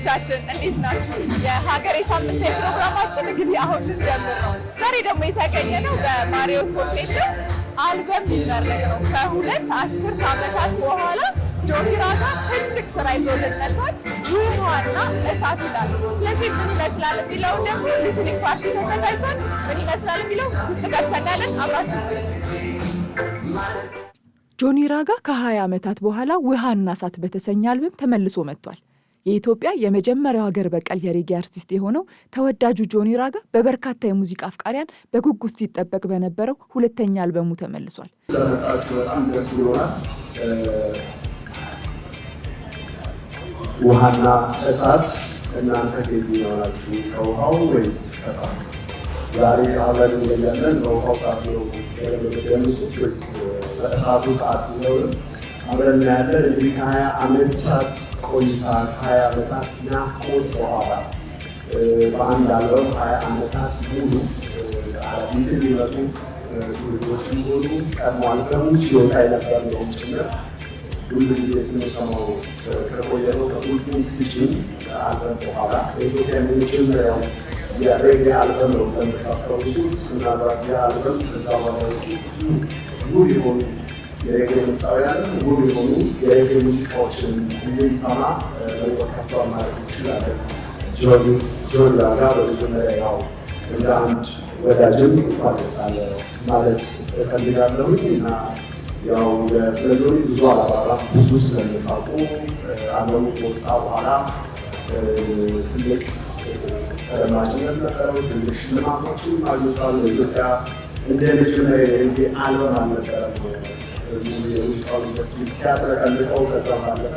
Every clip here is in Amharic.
ተመልካቾቻችን እንዴት ናችሁ? የሀገሬ ሳምንት ፕሮግራማችን እንግዲህ አሁን ልንጀምር ነው። ዛሬ ደግሞ የተገኘነው በማሪዮት ሆቴል አልበም ሊመረቅ ነው። ከሁለት አስርት ዓመታት በኋላ ጆኒ ራጋ ትልቅ ስራ ይዞልን መጥቷል። ውሃና እሳት ይላል። ስለዚህ ምን ይመስላል የሚለውን ደግሞ ሊስኒንግ ፓርቲ ተዘጋጅቷል። ምን ይመስላል የሚለው ውስጥ ገብተናለን። አብራችሁ ጆኒ ራጋ ከ20 ዓመታት በኋላ ውሃና እሳት በተሰኘ አልበም ተመልሶ መጥቷል። የኢትዮጵያ የመጀመሪያው ሀገር በቀል የሬጌ አርቲስት የሆነው ተወዳጁ ጆኒ ራጋ በበርካታ የሙዚቃ አፍቃሪያን በጉጉት ሲጠበቅ በነበረው ሁለተኛ አልበሙ ተመልሷል። በጣም ደስ ብሎናል። ውሃና እሳት እናንተ ከየትኛው ናችሁ? ከውሃው ወይስ ከእሳት? ዛሬ አብረን እንገኛለን። በውሃው ሰዓት ነው የምትደምሱት ወይስ በእሳቱ ሰዓት ነው? አብረን እናያለን። እንግዲህ ከ20 ዓመታት ቆይታ ከ20 ዓመታት ናፍቆት በኋላ በአንድ አልበም 20 ዓመታት ሙሉ አዲስ የሚመጡ ትውልዶችን ሆኑ ቀድሞ አልበሙ ሲወጣ የነበር ነው ጭምር ሁሉ ጊዜ ስንሰማው ከቆየነው ከሁሉም ስጭኝ አልበም በኋላ በኢትዮጵያ የመጀመሪያው የሬጌ አልበም ነው። እንደምታስታውሱት ምናልባት ያ አልበም ከዛ በኋላ ብዙ ውብ የሆኑ የሬጌ ድምፃውያን ውብ የሆኑ የሬጌ ሙዚቃዎችን እንድንሰማ መንገድ ከፍቷል ማለት እንችላለን። ጆኒ ራጋ በመጀመሪያ ያው እንደ አንድ ወዳጅም እንኳን ደስ አለ ማለት እፈልጋለሁኝ እና ያው ስለ ጆኒ ብዙ አላባራም። ብዙ ስለምታውቁ አልበሙ ከወጣ በኋላ ትልቅ ተደማጭነት ነበረው። ትልቅ ሽልማቶችን አግኝቷል። ኢትዮጵያ እንደ መጀመሪያ የሬጌ አልበም አልነበረም። የሙዚቃውን ኢንዱስትሪ ሲያጥለቀልቀው ከዛ ባለፈ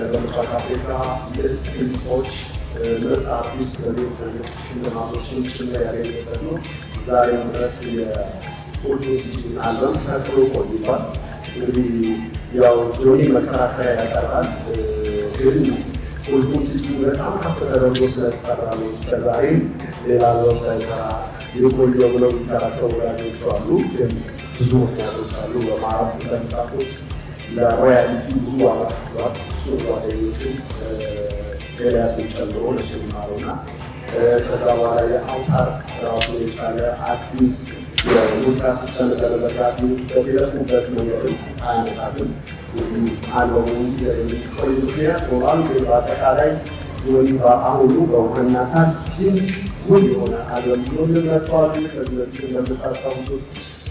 በምስራቅ አፍሪካ ምርጥ ክሊፖች፣ ምርጥ አርቲስት በቤት ሽልማቶችን ጭምር ያገኘበት ነው። ዛሬም ድረስ የኦልቶሲቲን አልበም ሰክሮ ቆይቷል። እንግዲህ ያው ጆኒ መከራከሪያ ያቀርባል፣ ግን ኦልቶሲቲ በጣም ከፍ ተደርጎ ስለተሰራ ነው እስከዛሬ ሌላ አልበም ሳይሰራ የቆየው ብለው የሚከራከሩ ወዳጆች አሉ። ግን ብዙ ምክንያቶች አሉ። በማዕረፍ እንደምታውቁት ለሮያሊቲ ብዙ ዋጋ ከፍሏል። እሱ ጓደኞቹም ኤልያስን ጨምሮ ለሱ ይማሩና ከዛ በኋላ የአውታር ራሱ የቻለ አዲስ የሙዚቃ ሲስተም ለመዘርጋት በተለፉበት መንገድም አይነታትም አልበሙ የሚቆይ ምክንያት ኖሯል። ግን በአጠቃላይ ጆኒ በአሁኑ በውሃና እሳት ድንቅ ውብ የሆነ አልበም ይዞልን መጥቷል። ከዚህ በፊት እንደምታስታውሱት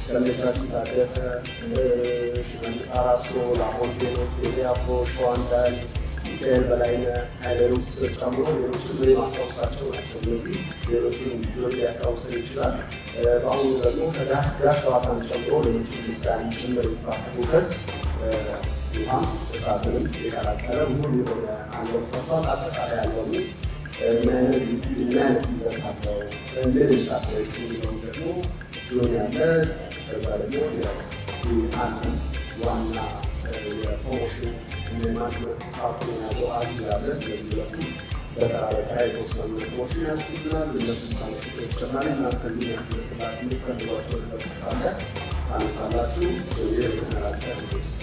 ከነቻችን ታደሰ፣ ሽመልስ አራርሶ፣ ላሞንቴኖስ፣ ቴዲ አፍሮ፣ ሸዋንዳል፣ ሚካኤል በላይነህ፣ ኃይለሩስ ጨምሮ ሌሎችም ማስታወሳቸው ናቸው። እነዚህ ሌሎችን ጆኒ ሊያስታውሰን ይችላል። በአሁኑ ደግሞ ከጋሽ ዋታን ጨምሮ ሌሎችን ድምፃውያን ጭምር የተሳተፉበት ውሃም እሳትንም የቀላቀለ ሙሉ የሆነ አልበም ሰርቷል። አጠቃላይ አልበሙ ምን አይነት ይዘት አለው እንዴት ይታሰብ የሚለው ደግሞ ጆኒ አለ። ከዛ ደግሞ አንድ ዋና የፕሮሞሽን ማድረግ ፓርቱን ያለው አዲስ ያለ ስለዚህ ሁለቱ በተራረቃ የተወሰኑ ፕሮሞሽን ያስፈልጋል። እነሱ ካነሱ ተጨማሪ እናንተ የሚያስፈልጋችሁ የሚፈልጓቸው ነገሮች ካለ ታነሳላችሁ። የተመራጨ ስ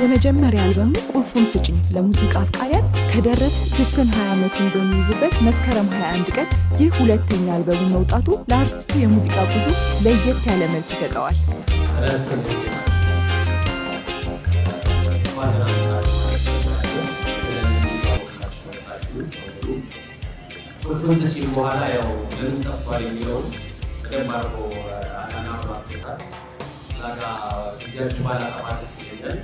የመጀመሪያ አልበሙ ቁልፉን ስጭኝ ለሙዚቃ አፍቃሪያን ከደረሰ ድፍን 20 ዓመቱን በሚይዝበት መስከረም 21 ቀን ይህ ሁለተኛ አልበሙ መውጣቱ ለአርቲስቱ የሙዚቃ ጉዞ ለየት ያለ መልክ ይሰጠዋል። ቁልፉን ስጭኝ በኋላ ያው ለምን ጠፍቷል የሚለውን በደንብ አድርጎ አናብራርቶታል። እዛ ጋ ጊዜያችሁ ባላጠፋ ደስ ይለኛል።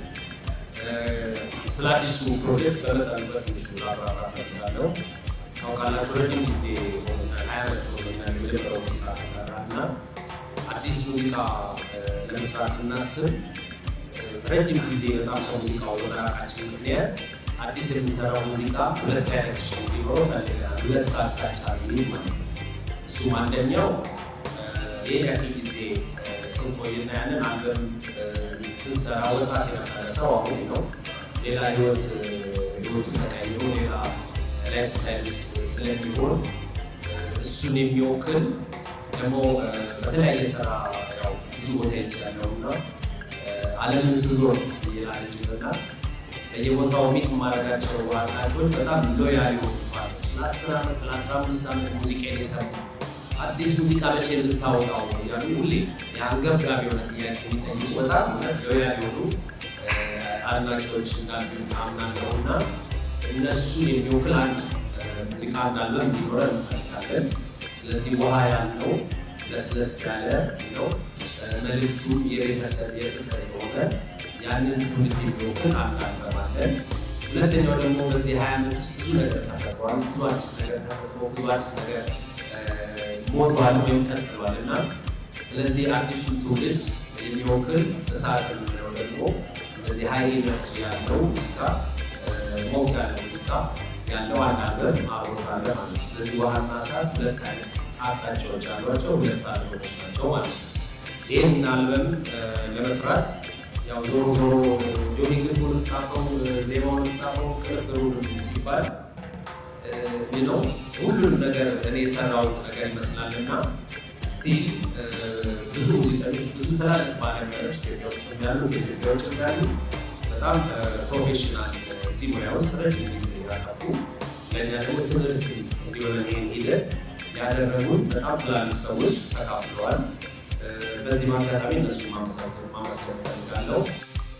ስለ አዲሱ ፕሮጀክት በመጠን በትንሹ ላብራራ እፈልጋለሁ። ታውቃላችሁ ረጅም ጊዜ ሆኖኛል፣ 20 ዓመት ሆኖኛል የመጀመሪያው ሙዚቃ ተሰራ እና አዲስ ሙዚቃ ለመስራት ስናስብ ረጅም ጊዜ በጣም ከሙዚቃው በመራቃችን ምክንያት አዲስ የሚሰራው ሙዚቃ ሁለት ዳይሬክሽን እንዲኖረው ፈልገናል። ሁለት አቅጣጫ እንዲይዝ ማለት ነው። እሱም አንደኛው ይህ ያክል ጊዜ ስንቆይና ያንን አልበም ስንሰራ ወጣት የነበረ ሰው አሁን ነው ሌላ ህይወት ህይወቱ ተቀይሮ ሌላ ላይፍ ስታይል ውስጥ ስለሚሆን እሱን የሚወክል ደግሞ በተለያየ ስራ ያው ብዙ ቦታ ይቻለው እና ዓለምን ስዞር ይላል እንጂና በየቦታው ሚት ማድረጋቸው አድናቂዎች በጣም ሎያል ይሆናሉ። ለ10 ዓመት ለ15 ዓመት ሙዚቃን የሰሙ አዲስ ሙዚቃ መቼ ልታወጣው ያሉ ሁሌ የአንገብጋቢ የሆነ ጥያቄ የሚጠይቁ በጣም ሎያል የሆኑ አድናቂዎች እንዳሉ አምናለሁ እና እነሱን የሚወክል አንድ ሙዚቃ እንዳለ እንዲኖረን እንፈልጋለን። ስለዚህ ውሃ ያለው ለስለስ ያለ ነው መልዕክቱ የቤተሰብ የፍቅር የሆነ ያንን ትውልድ የሚወክል አንድ አልበም አለን። ሁለተኛው ደግሞ በዚህ 20 ዓመት ውስጥ ብዙ ነገር ተፈጥሯል። ብዙ አዲስ ነገር ተፈጥሮ ብዙ አዲስ ነገር ሞቷል ወይም ቀጥሏል እና ስለዚህ አዲሱን ትውልድ የሚወክል እሳት የምንለው ደግሞ በዚህ ሀይል ኢነርጂ ያለው ሙዚቃ ሞቅ ያለ ሙዚቃ ያለው አንድ አልበም አብሮት አለ ማለት ነው። ስለዚህ ውሃና እሳት ሁለት አይነት አቅጣጫዎች አሏቸው፣ ሁለት አልበሞች ናቸው ማለት ነው። ይህን አልበም ለመስራት ያው ዞሮ ዞሮ ጆኒ ግንቱን ጻፈው ዜማውን ጻፈው ቅንብሩ ሲባል ነው ሁሉም ነገር እኔ የሰራሁት ነገር ይመስላልና ስቲል ብዙ ሙዚቀኞች ብዙ ትላልቅ ባለሙያዎች ኢትዮጵያ ውስጥ ያሉ ኢትዮጵያ ውጭ ያሉ በጣም ፕሮፌሽናል እዚህ ሙያ ውስጥ ረጅም ጊዜ ያጠፉ ለእኛ ደግሞ ትምህርት እንዲሆነ ይህን ሂደት ያደረጉን በጣም ትላልቅ ሰዎች ተካፍለዋል። በዚህ አጋጣሚ እነሱን ማመስገን እፈልጋለሁ።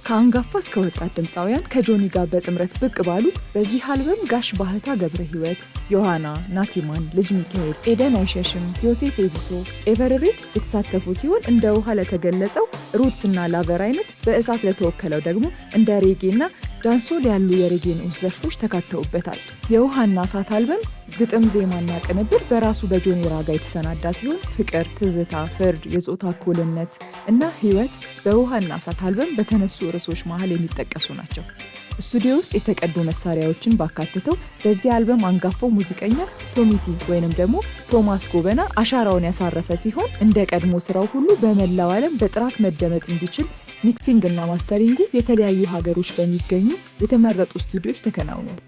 ከአንጋፋ እስከ ወጣት ድምፃውያን ከጆኒ ጋር በጥምረት ብቅ ባሉት በዚህ አልበም ጋሽ ባህታ ገብረ ሕይወት፣ ዮሐና፣ ናቲማን፣ ልጅ ሚካኤል፣ ኤደን አይሸሽም፣ ዮሴፍ ኤቢሶ፣ ኤቨርሬድ የተሳተፉ ሲሆን እንደ ውሃ ለተገለጸው ሩትስ እና ላቨር አይነት በእሳት ለተወከለው ደግሞ እንደ ሬጌ እና ዳንሶል ያሉ የሬጌ ንዑስ ዘርፎች ተካተውበታል። የውሃና እሳት አልበም ግጥም፣ ዜማና ቅንብር በራሱ በጆኒ ራጋ የተሰናዳ ሲሆን ፍቅር፣ ትዝታ፣ ፍርድ፣ የጾታ እኩልነት እና ህይወት በውሃና እሳት አልበም በተነሱ ርዕሶች መሃል የሚጠቀሱ ናቸው። ስቱዲዮ ውስጥ የተቀዱ መሳሪያዎችን ባካተተው በዚህ አልበም አንጋፋው ሙዚቀኛ ቶሚቲ ወይንም ደግሞ ቶማስ ጎበና አሻራውን ያሳረፈ ሲሆን እንደ ቀድሞ ስራው ሁሉ በመላው ዓለም በጥራት መደመጥ እንዲችል ሚክሲንግ እና ማስተሪንጉ የተለያዩ ሀገሮች በሚገኙ የተመረጡ ስቱዲዮዎች ተከናውኗል።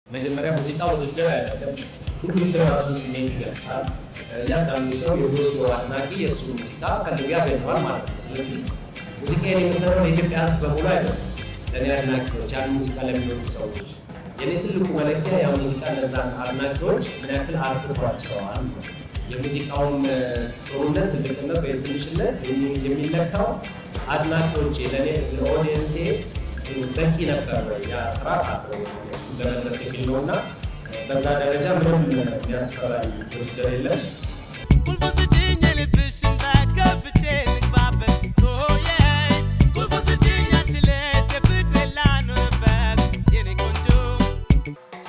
መጀመሪያ ሙዚቃው ውድድር አይደለም። ሁሉም ሰው የራሱን ስሜት ይገልጻል። እያንዳንዱ ሰው የወዶ አድናቂ የእሱ ሙዚቃ ፈልጎ ያገኘዋል ማለት ነው። ስለዚህ ሙዚቃዬን የመሰረው ለኢትዮጵያ ሕዝብ በሙሉ አይደለም፣ ለእኔ አድናቂዎች፣ ያን ሙዚቃ ለሚወዱ ሰዎች። የእኔ ትልቁ መለኪያ ያ ሙዚቃ እነዛን አድናቂዎች ምን ያክል አርክቷቸዋል። የሙዚቃውን ጥሩነት፣ ትልቅነት ወይም ትንሽነት የሚለካው አድናቂዎቼ ለእኔ ለኦዲየንሴ በቂ ነበር ወይ ያ ጥራት አለው ለመድረስ የሚል ነው እና በዛ ደረጃ ምንም የሚያስፈራኝ ውድድር የለም።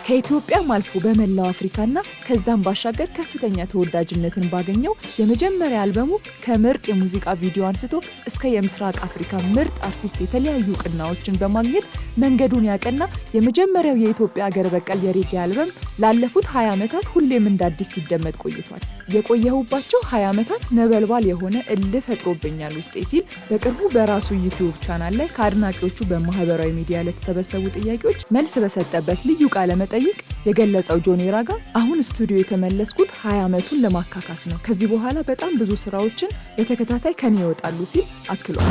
ከኢትዮጵያም አልፎ በመላው አፍሪካና ከዛም ባሻገር ከፍተኛ ተወዳጅነትን ባገኘው የመጀመሪያ አልበሙ ከምርጥ የሙዚቃ ቪዲዮ አንስቶ እስከ የምስራቅ አፍሪካ ምርጥ አርቲስት የተለያዩ እውቅናዎችን በማግኘት መንገዱን ያቀና የመጀመሪያው የኢትዮጵያ ሀገር በቀል የሬጌ አልበም ላለፉት 20 ዓመታት ሁሌም እንዳዲስ ሲደመጥ ቆይቷል። የቆየሁባቸው 20 ዓመታት ነበልባል የሆነ እልህ ፈጥሮብኛል ውስጤ ሲል በቅርቡ በራሱ ዩቲዩብ ቻናል ላይ ከአድናቂዎቹ በማህበራዊ ሚዲያ ለተሰበሰቡ ጥያቄዎች መልስ በሰጠበት ልዩ ቃለ መጠይቅ የገለጸው ጆኒ ራጋ አሁን ስቱዲዮ የተመለስኩት 20 ዓመቱን ለማካካስ ነው፣ ከዚህ በኋላ በጣም ብዙ ስራዎችን በተከታታይ ከኔ ይወጣሉ ሲል አክሏል።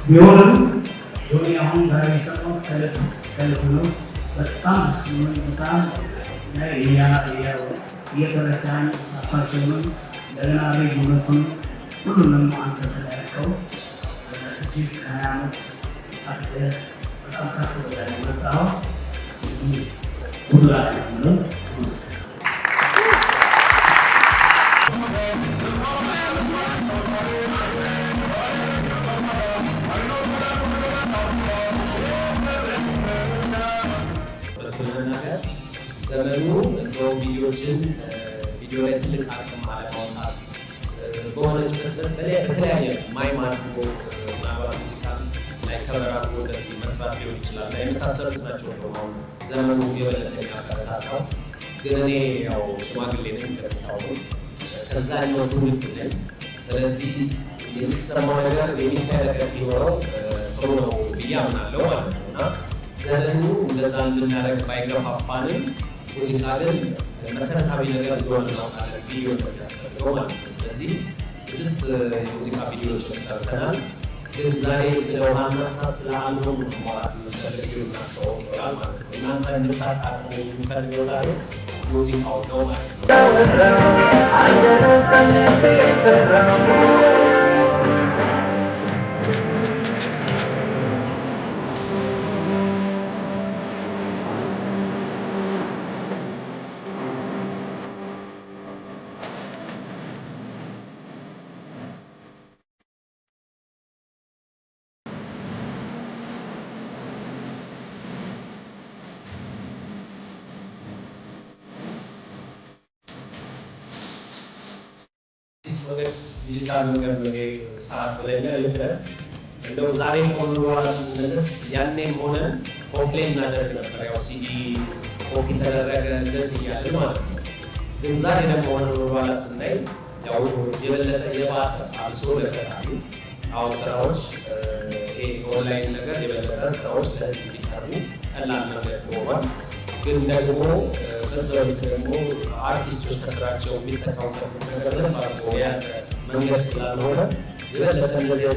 ቢሆንም ጆኒ አሁን ዛሬ የሰማሁት ከልብ ነው። በጣም በጣም እየተረዳን አፋቸውንም እንደገና ጉልበቱን ሁሉንም አንተ ስለያዝከው እጅግ ከ20 ዓመት አድገህ በጣም ከፍ ብለህ ነው የመጣኸው። ሁላ ነው ዘመኑ እንደውም ቪዲዮ ላይ ትልቅ አቅም አለማውጣት በሆነችበት በተለያየ ማይም አድርጎ ምናልባት ሙዚቃ ላይ ከበራ አድርጎ እንደዚህ መስራት ሊሆን ይችላል እና የመሳሰሉት ናቸው። አሁን ዘመኑ የበለጠ የሚያበረታታው ግን እኔ ያው ሽማግሌ ነኝ እንደምታውቁት ከዛኛው ትውልድ ነኝ። ስለዚህ የሚሰማው ነገር የሚታይ ነገር ቢኖረው ጥሩ ነው ብዬ አምናለሁ ማለት ነው እና ዘመኑ እንደዛ እንድናደርግ ባይገፋፋንም ሙዚቃ ግን መሰረታዊ ነገር እንደሆነ እናውቃለን። ቪዲዮ እንደሚያስፈልገው ማለት ነው። ስለዚህ 6 የሙዚቃ ቪዲዮዎችን ሰርተናል። ግን ዛሬ ስለ ውሃና እሳት ስለ አልበሙ ማውራት የምንፈልገው እናስተዋወቅ ይሆናል ማለት ነው። እናንተ እንድታጣጥሙ የምንፈልገው ዛሬ ሙዚቃው ነው ማለት ነው። ዲጂታል ነገር ነው ሰዓት ብለኛ ልትረ እንደው ዛሬ ሆኖ በኋላ ስንመለስ ያኔም ሆነ ኮምፕሌን እናደርግ ነበር። ያው ሲዲ ኮፒ ተደረገ እንደዚህ እያለ ማለት ነው። ግን ዛሬ ደግሞ ሆነ በኋላ ስናይ ያው የበለጠ የባሰ አልሶ ለፈጣሪ አሁን ስራዎች ይሄ ኦንላይን ነገር የበለጠ ስራዎች ለህዝብ እንዲቀርቡ ቀላል ነገር ሆኗል። ግን ደግሞ በዛው ልክ ደግሞ አርቲስቶች ከስራቸው የሚጠቀሙበት ነገር ለማድረግ የያዘ መንገድ ስላልሆነ የበለጠ እንደዚህ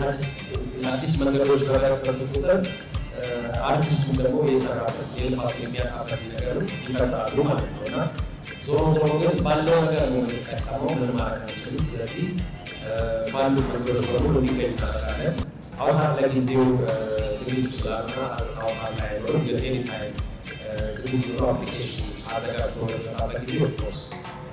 አዲስ መንገዶች በበረከቱ ቁጥር አርቲስቱም ደግሞ የሰራበት የልፋት የሚያጣበት ነገር ይፈጥራሉ ማለት ነው እና ዞሮ ዞሮ ግን ባለው ነገር ነው የሚጠቀመው። ምን ማለት አንችልም። ስለዚህ ባሉ መንገዶች በሙሉ ሊገኝ እናደርጋለን። አውታር ለጊዜው ዝግጅቱ ስላልሆነ አውታር ላይ አይኖርም። ግን ኤኒታይም ዝግጅቱ አፕሊኬሽን አዘጋጅቶ በመጣበት ጊዜ ኦፍኮርስ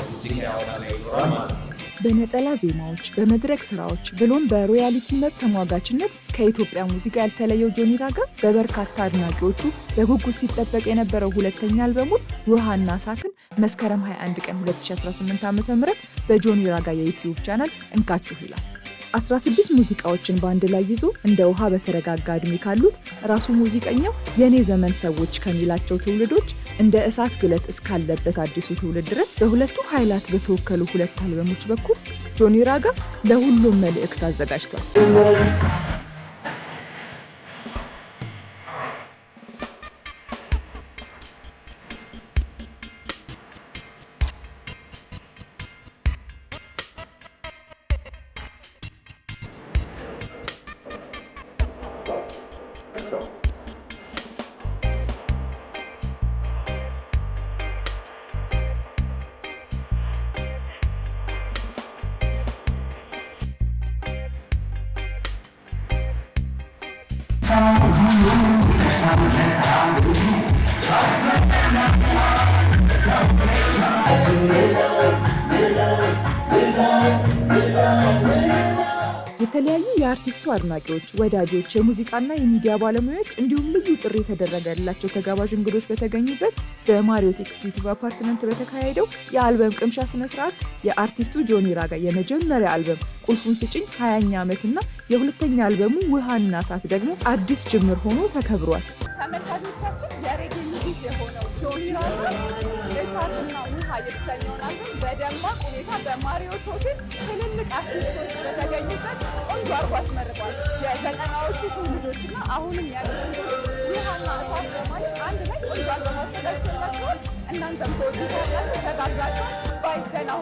ሙዚቃ አውታር ላይ ይኖራል ማለት ነው። በነጠላ ዜማዎች፣ በመድረክ ስራዎች ብሎም በሮያሊቲ መብት ተሟጋችነት ከኢትዮጵያ ሙዚቃ ያልተለየው ጆኒ ራጋ በበርካታ አድናቂዎቹ በጉጉት ሲጠበቅ የነበረው ሁለተኛ አልበሙን ውሃና እሳትን መስከረም 21 ቀን 2018 ዓ.ም በጆኒ ራጋ የዩቲዩብ ቻናል እንካችሁ ይላል። 16 ሙዚቃዎችን በአንድ ላይ ይዞ እንደ ውሃ በተረጋጋ እድሜ ካሉት ራሱ ሙዚቀኛው የኔ ዘመን ሰዎች ከሚላቸው ትውልዶች እንደ እሳት ግለት እስካለበት አዲሱ ትውልድ ድረስ በሁለቱ ኃይላት በተወከሉ 2 አልበሞች በኩል ጆኒ ራጋ ለሁሉም መልእክት አዘጋጅቷል። የተለያዩ የአርቲስቱ አድናቂዎች፣ ወዳጆች፣ የሙዚቃና የሚዲያ ባለሙያዎች እንዲሁም ልዩ ጥሪ የተደረገላቸው ተጋባዥ እንግዶች በተገኙበት በማሪዮት ኤክስኪዩቲቭ አፓርትመንት በተካሄደው የአልበም ቅምሻ ስነስርዓት የአርቲስቱ ጆኒ ራጋ የመጀመሪያ አልበም ቁልፉን ስጭኝ 20ኛ ዓመትና የሁለተኛ አልበሙ ውሃና እሳት ደግሞ አዲስ ጅምር ሆኖ ተከብሯል። ተመልካቾቻችን የሬጌ ንጉስ የሆነው ጆኒ ራጋ እሳትና ውሃ የተሰኘውን አልበም በደማቅ ሁኔታ በማሪዮት ሆቴል ትልልቅ አርቲስቶች በተገኙበት ቆንጆ አርጎ አስመርቋል። የዘጠናዎቹ ትውልዶችና አሁንም ያሉት ውሃና እሳት በማለት አንድ ላይ ቆንጆ አልበም አዘጋጅቶላቸዋል። እናንተም ተወዳላችሁ፣ ተጋብዛችኋል። ባይደናሁ